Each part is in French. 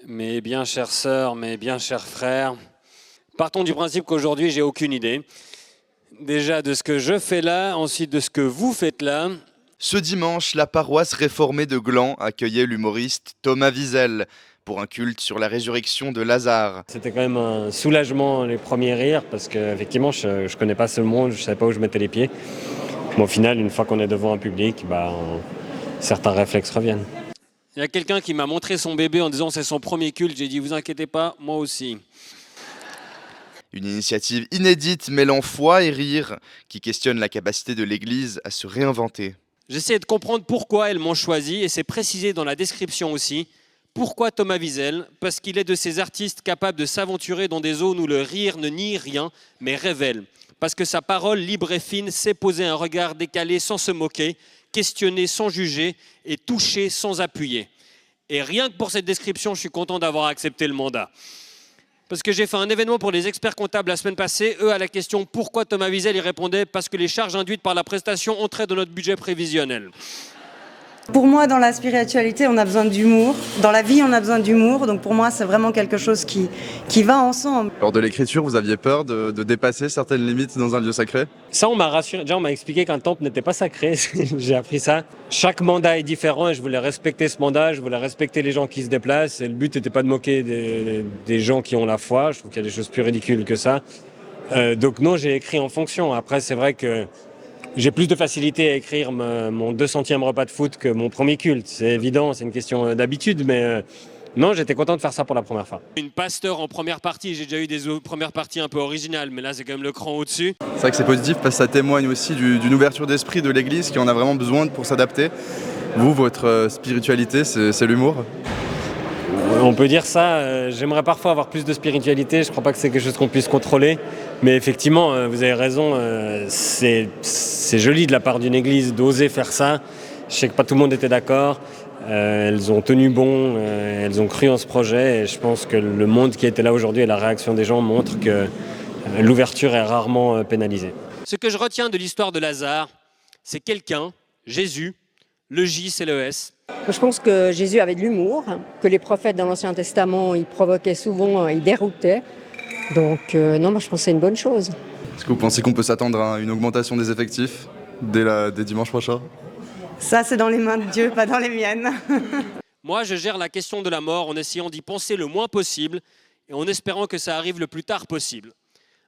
Mes bien chères sœurs, mes bien chers frères, partons du principe qu'aujourd'hui, j'ai aucune idée. Déjà de ce que je fais là, ensuite de ce que vous faites là. Ce dimanche, la paroisse réformée de Gland accueillait l'humoriste Thomas Wiesel pour un culte sur la résurrection de Lazare. C'était quand même un soulagement, les premiers rires, parce qu'effectivement, je ne connais pas ce monde, je ne savais pas où je mettais les pieds. Mais au final, une fois qu'on est devant un public, certains réflexes reviennent. Il y a quelqu'un qui m'a montré son bébé en disant c'est son premier culte. J'ai dit vous inquiétez pas, moi aussi. Une initiative inédite mêlant foi et rire qui questionne la capacité de l'Église à se réinventer. J'essaie de comprendre pourquoi elles m'ont choisi et c'est précisé dans la description aussi. Pourquoi Thomas Wiesel ? Parce qu'il est de ces artistes capables de s'aventurer dans des zones où le rire ne nie rien, mais révèle. Parce que sa parole libre et fine sait poser un regard décalé sans se moquer, questionner sans juger et toucher sans appuyer. Et rien que pour cette description, je suis content d'avoir accepté le mandat. Parce que j'ai fait un événement pour les experts comptables la semaine passée. Eux, à la question « Pourquoi Thomas Wiesel ?» ils répondaient « Parce que les charges induites par la prestation entraient dans notre budget prévisionnel. » Pour moi, dans la spiritualité, on a besoin d'humour. Dans la vie, on a besoin d'humour. Donc pour moi, c'est vraiment quelque chose qui va ensemble. Lors de l'écriture, vous aviez peur de dépasser certaines limites dans un lieu sacré ? Ça, on m'a rassuré. Déjà, on m'a expliqué qu'un temple n'était pas sacré. J'ai appris ça. Chaque mandat est différent et je voulais respecter ce mandat. Je voulais respecter les gens qui se déplacent. Et le but n'était pas de moquer des gens qui ont la foi. Je trouve qu'il y a des choses plus ridicules que ça. Donc non, j'ai écrit en fonction. Après, c'est vrai que j'ai plus de facilité à écrire mon 200e repas de foot que mon premier culte. C'est évident, c'est une question d'habitude, mais non, j'étais content de faire ça pour la première fois. Une pasteur en première partie, j'ai déjà eu des premières parties un peu originales, mais là c'est quand même le cran au-dessus. C'est vrai que c'est positif parce que ça témoigne aussi d'une ouverture d'esprit de l'Église qui en a vraiment besoin pour s'adapter. Vous, votre spiritualité, c'est l'humour ? On peut dire ça, j'aimerais parfois avoir plus de spiritualité, je ne crois pas que c'est quelque chose qu'on puisse contrôler, mais effectivement, vous avez raison, c'est joli de la part d'une église d'oser faire ça. Je sais que pas tout le monde était d'accord, elles ont tenu bon, elles ont cru en ce projet, et je pense que le monde qui était là aujourd'hui et la réaction des gens montrent que l'ouverture est rarement pénalisée. Ce que je retiens de l'histoire de Lazare, c'est quelqu'un, Jésus, le J c'est le S. Je pense que Jésus avait de l'humour, que les prophètes dans l'Ancien Testament, ils provoquaient souvent, ils déroutaient. Donc non, moi je pense que c'est une bonne chose. Est-ce que vous pensez qu'on peut s'attendre à une augmentation des effectifs dès dimanche prochain ? Ça, c'est dans les mains de Dieu, pas dans les miennes. Moi, je gère la question de la mort en essayant d'y penser le moins possible et en espérant que ça arrive le plus tard possible.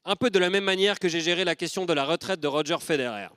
Un peu de la même manière que j'ai géré la question de la retraite de Roger Federer.